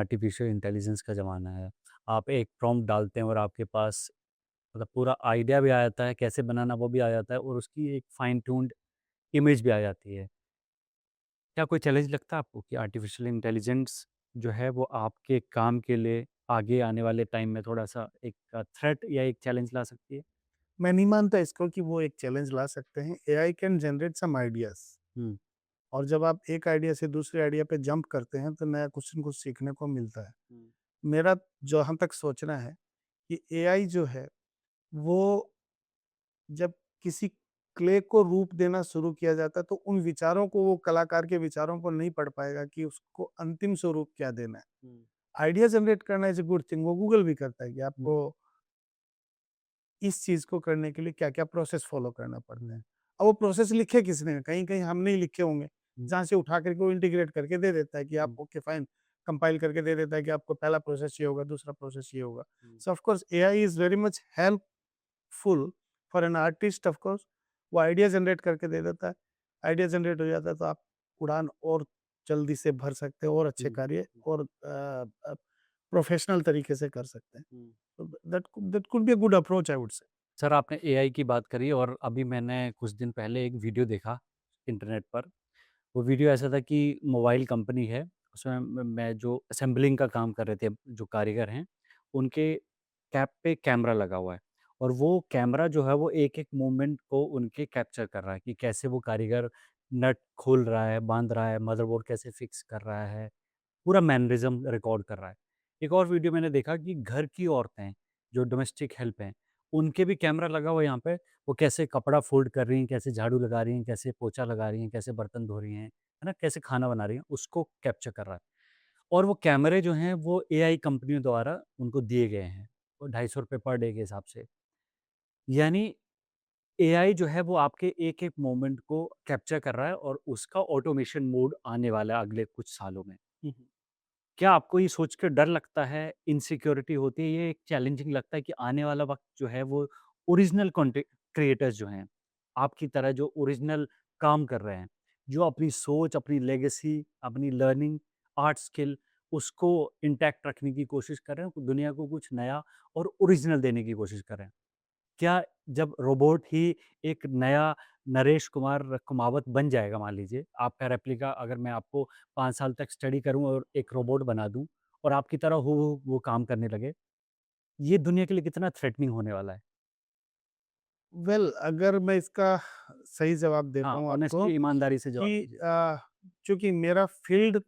Artificial intelligence का ज़माना है। आप एक प्रॉम्प्ट डालते हैं और आपके पास मतलब पूरा आइडिया भी आ जाता है, कैसे बनाना वो भी आ जाता है और उसकी एक फाइन ट्यून्ड इमेज भी आ जाती है। क्या कोई चैलेंज लगता है आपको कि आर्टिफिशियल इंटेलिजेंस जो है वो आपके काम के लिए आगे आने वाले टाइम में थोड़ा-सा एक थ्रेट या एक चैलेंज ला सकती है? मैं नहीं मानता इसको कि वो एक चैलेंज ला सकते हैं। AI can generate some ideas um, और जब आप एक आइडिया से दूसरे आइडिया पे जंप करते हैं, तो नया कुछ न कुछ सीखने को मिलता है। हुँ, मेरा जहाँ तक सोचना है कि एआई जो है, वो जब किसी क्ले को रूप देना शुरू किया जाता है, तो उन विचारों को वो कलाकार के विचारों को नहीं पढ़ पाएगा कि उसको अंतिम स्वरूप क्या देना है। हुँ, आइडिया जनरेट करना इज़ अ गुड थिंग, वो गूगल भी करता है कि हुँ, आपको इस चीज़ को करने के लिए क्या-क्या प्रोसेस फ़ॉलो करना पड़ता है। अब वो प्रोसेस लिखे किसने? कहीं-कहीं हमने ही लिखे होंगे, हुँ, जहाँ से उठा कर के वो इंटीग्रेट करके दे देता है कि आप हुँ, ओके फाइन, कंपाइल करके दे देता है कि आपको पहला प्रोसेस ये होगा, दूसरा प्रोसेस ये होगा। Um, so of course AI is very much helpful for an artist of course. वो आइडिया जनरेट करके दे देता है। आइडिया जनरेट हो जाता है तो आप उड़ान और जल्दी से भर सकते हो और अच्छे हुँ, कार्य और प्रोफेशनल तरीके से कर सकते हैं। हुँ। तो that could be a good approach I would say. Sir आपने एआई की बात करी और अभी मैंने कुछ दिन पहले एक वीडियो देखा इंटरनेट पर। वो वीडियो ऐसा था कि मोबाइल कंपनी है, उसमें मैं जो असेंबलिंग का काम कर रहे थे जो कारीगर हैं, उनके कैप पे कैमरा लगा हुआ है और वो कैमरा जो है वो एक-एक मूवमेंट को उनके कैप्चर कर रहा है कि कैसे वो कारीगर नट खोल रहा है, बाँध रहा है, मदरबोर्ड कैसे फिक्स कर रहा है, पूरा मैनरिज़्म रिकॉर्ड कर रहा है। एक और वीडियो मैंने देखा कि घर की औरतें, जो डोमेस्टिक हेल्प हैं, उनके भी कैमरा लगा हुआ है यहाँ पे, वो कैसे कपड़ा फ़ोल्ड कर रही हैं, कैसे झाड़ू लगा रही हैं, कैसे पोछा लगा रही हैं, कैसे बर्तन धो रही हैं, है ना? कैसे खाना बना रही हैं, उसको कैप्चर कर रहा है। और वो कैमरे जो हैं, वो एआई कंपनियों द्वारा उनको दिए गए हैं, वो ₹250 पर डे के हिसाब से। यानी एआई जो है, वो आपके एक-एक मोमेंट को कैप्चर कर रहा है और उसका ऑटोमेशन मोड आने वाला है अगले कुछ सालों में। हुँ, हुँ। क्या आपको ये सोच के डर लगता है, इनसिक्योरिटी होती है, ये एक चैलेंजिंग लगता है कि आने वाला वक़्त जो है वो ओरिजिनल कंटेंट क्रिएटर्स जो हैं, आपकी तरह जो ओरिजिनल काम कर रहे हैं, जो अपनी सोच, अपनी लेगेसी, अपनी लर्निंग, आर्ट स्किल उसको इंटैक्ट रखने की कोशिश कर रहे हैं, दुनिया को कुछ नया और ओरिजिनल देने की कोशिश कर रहे हैं। क्या जब रोबोट ही एक नया नरेश कुमार कुमावत बन जाएगा मान लीजिए, आपका रेप्लिका अगर मैं आपको 5 साल तक स्टडी करूँ और एक रोबोट बना दूँ और आपकी तरह हूबहू वो काम करने लगे, ये दुनिया के लिए कितना थ्रेटनिंग होने वाला है? वेल अगर मैं इसका सही जवाब दे हाँ, पाऊँ आपको ऑनेस्टली ईमानदारी से जवाब कि दीजिए। चूँकि मेरा फ़ील्ड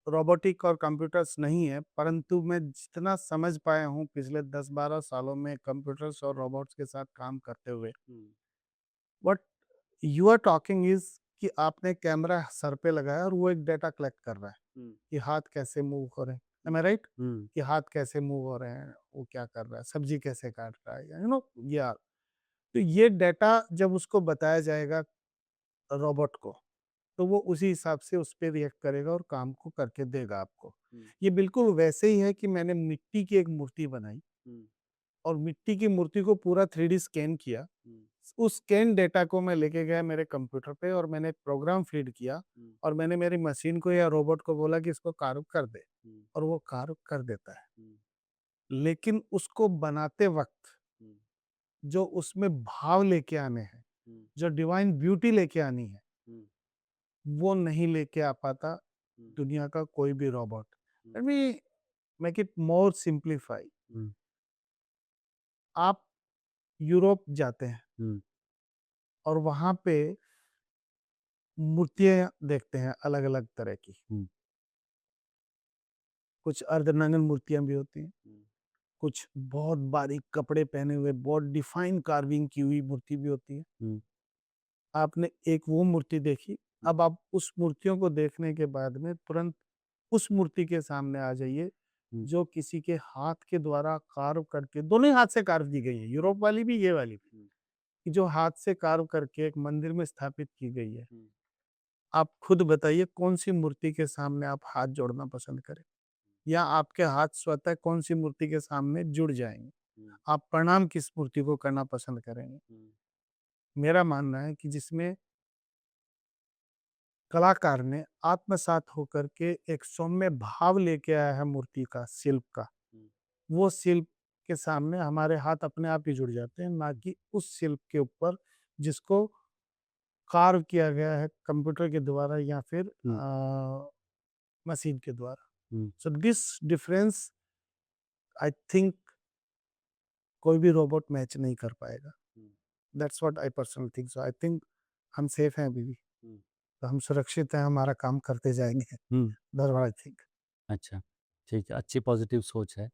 रोबोटिक और कंप्यूटर्स नहीं है, हुँ, परंतु मैं जितना समझ पाया हूँ पिछले 10-12 सालों में कंप्यूटर्स और रोबोट्स के साथ काम करते हुए, um, what you are talking is कि आपने कैमरा सर पे लगाया और वो एक डेटा कलेक्ट कर रहा है, हुँ, कि हाथ कैसे मूव हो रहे हैं। हुँ, एम आई राइट? हुँ, कि हाथ कैसे मूव हो रहे हैं, वो क्या कर रहा है, सब्ज़ी कैसे काट रहा है, यू नो या तो ये डेटा जब उसको बताया जाएगा रोबोट को, तो वो उसी हिसाब से उस पे रिएक्ट करेगा और काम को करके देगा आपको। हुँ, ये बिल्कुल वैसे ही है कि मैंने मिट्टी की एक मूर्ति बनाई हुँ, और मिट्टी की मूर्ति को पूरा 3D स्कैन किया। हुँ, उस स्कैन डेटा को मैं लेके गया मेरे कंप्यूटर पे और मैंने एक प्रोग्राम फीड किया हुँ, और मैंने मेरी मशीन को या रोबोट को बोला कि इसको कार्व कर दे हुँ, और वो कार्व कर देता है। हुँ, लेकिन उसको बनाते वक़्त हुँ, जो उसमें भाव लेके आने हैं, हुँ, जो डिवाइन ब्यूटी लेके आनी है, हुँ, वो नहीं लेके आ पाता हुँ, दुनिया का कोई भी robot. Um, let me make it more simplify. Um, आप यूरोप जाते हैं हुँ, और वहाँ पे मूर्तियाँ देखते हैं अलग-अलग तरह की। हुँ, कुछ अर्धनग्न मूर्तियाँ भी होती हैं, हुँ, कुछ बहुत बारीक कपड़े पहने हुए, बहुत डिफाइन कार्विंग की हुई मूर्ति भी होती है। हुँ, आपने एक वो मूर्ति देखी, हुँ, अब आप उस मूर्तियों को देखने के बाद में तुरंत उस मूर्ति के सामने आ जाइए, हुँ, जो किसी के हाथ के द्वारा कार्व करके दोनों ही हाथ से कार्व की गई है, हुँ, यूरोप वाली भी, ये वाली भी, हुँ, कि जो हाथ से कार्व करके एक मंदिर में स्थापित की गई है। हुँ, आप खुद बताइए कौन-सी मूर्ति के सामने आप हाथ जोड़ना पसंद करें? या आपके हाथ स्वतः कौन-सी मूर्ति के सामने जुड़ जाएँगे? हुँ, आप प्रणाम किस मूर्ति को करना पसंद करेंगे? हुँ, मेरा मानना है कि जिसमें कलाकार ने आत्मसात होकर के एक सौम्य भाव लेके आया है मूर्ति का, शिल्प का। हुँ, वो शिल्प के सामने हमारे हाथ अपने आप ही जुड़ जाते हैं, ना कि उस शिल्प के ऊपर जिसको कार्व किया गया है कंप्यूटर के द्वारा या फिर हुँ, मशीन के द्वारा। Um, so this difference I think कोई भी रोबोट मैच नहीं कर पाएगा। Um, that's what I personally think. So I think हम सेफ हैं अभी भी, हुँ, तो हम सुरक्षित हैं, हमारा काम करते जाएँगे। Um. That's what I think. अच्छा, ठीक है, अच्छी पॉज़िटिव सोच है।